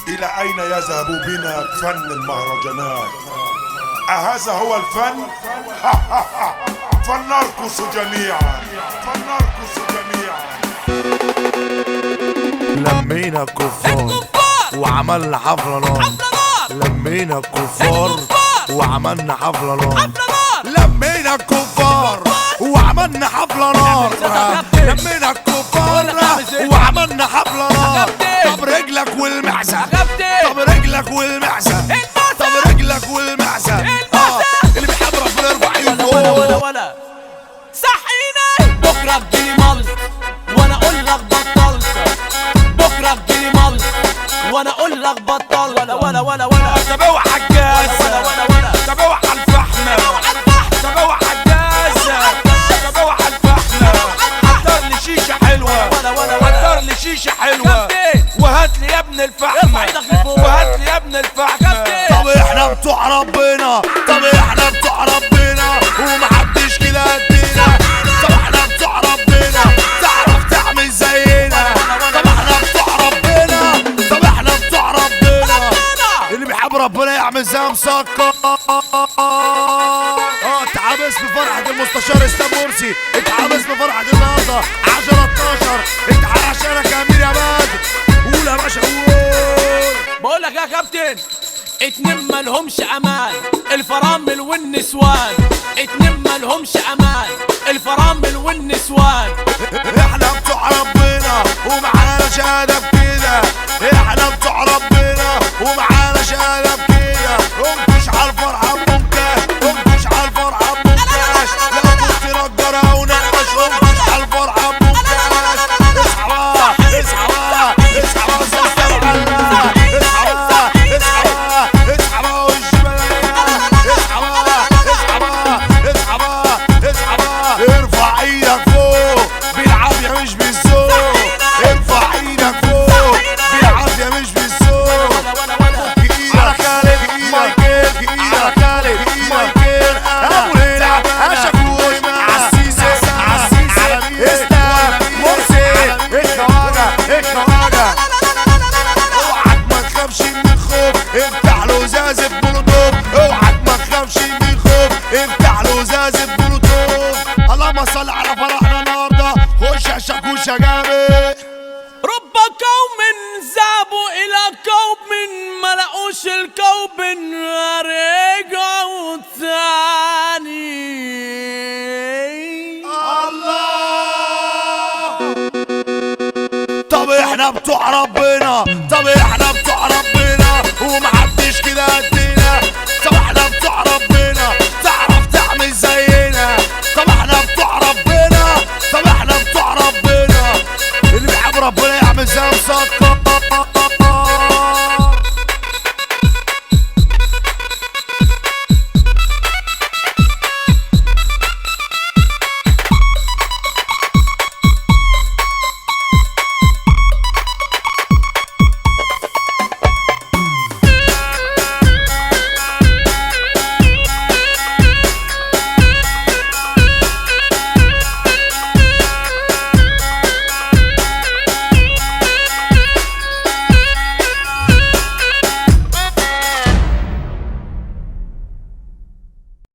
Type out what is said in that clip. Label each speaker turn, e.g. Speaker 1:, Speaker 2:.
Speaker 1: إلى أين يذهب بنا فن المهرجانات؟ أهذا هو الفن؟ فلنرقص جميعا، فلنرقص جميعا.
Speaker 2: لمينا الكفار وعملنا حفلة نار. لمينا الكفار وعملنا حفلة نار. لمينا الكفار وعملنا حفلة نار. لمينا الكفار وعملنا حفلة نار. طب رجلك والمعزة، طب رجلك والمعزة، طب رجلك والمعزة. اللي بيحب ربنا يرفع ايده فوق.
Speaker 3: ولا صحيني بكره تجيلي مال وانا اقول لك بطلت. بكره تجيلي مال وانا اقول لك بطلت. ولا
Speaker 4: طب اوعى الجاز،
Speaker 3: ولا
Speaker 4: طب اوعى الفحمة، طب اوعى الجاز، طب اوعى الفحمة. حضر لي شيشة حلوة، حضر لي شيشة حلوة، وهات لي يا ابن الفحمة، وهات لي يا ابن الفحمة.
Speaker 2: طب احنا بتوع ربنا، طب احنا بتوع ربنا ومحدش كده قدنا. طب احنا بتوع ربنا تعرف تعمل زينا. طب احنا بتوع ربنا، طب احنا بتوع ربنا. اللي بيحب ربنا يعمل زي مسكر. اتعبس بفرحة المستشار اسلام مرسي، اتعبس بفرحة النهارده 10/12. اتعال عشانك يا امير يا بدر. قول يا باشا قول.
Speaker 3: بقول لك يا كابتن، اتنين مالهمش امان، الفرامل والنسوان. اتنين مالهمش امان، الفرامل والنسوان.
Speaker 2: احنا بتوع ربنا ومعانا شهادة بكده. احنا بتوع ربنا ومعانا شهادة بكده. انكش على الفرحة بمنكاش، انكش على الفرحة بمنكاش. لو كنت نجارة او نقاش انكش على الفرحة بمنكاش. اصحى بقى، اصحى بقى، اصحى بقى وسلسل غلا. اصحى بقى، اصحى بقى، اصحى بقى والجبلية. اصحى بقى، اصحى بقى، اصحى بقى، اصحى بقى. ارفع ايدك فوق بالعافية مش بالذوق. ارفع ايدك فوق بالعافية مش بالذوق. على خالد مايكل، على خالد مايكل، ابو هيلا اشكوش عالسيسة، عالسيسة اسلام مرسي. الخواجة، الخواجة. اوعك ما تخافش من الخوف، افتح له ازازة مولوتوف. اوعك ما تخافش من الخوف، افتح له ازازة مولوتوف. اللهم صل على فرحنا النهارده. خش يا شاكوش يا جامد.
Speaker 3: رب قوم ذهبوا الى قوم ما لقوش القوم رجعوا تاني.
Speaker 2: طب احنا بتوع ربنا، طب احنا بتوع ربنا ومحدش كده قدنا.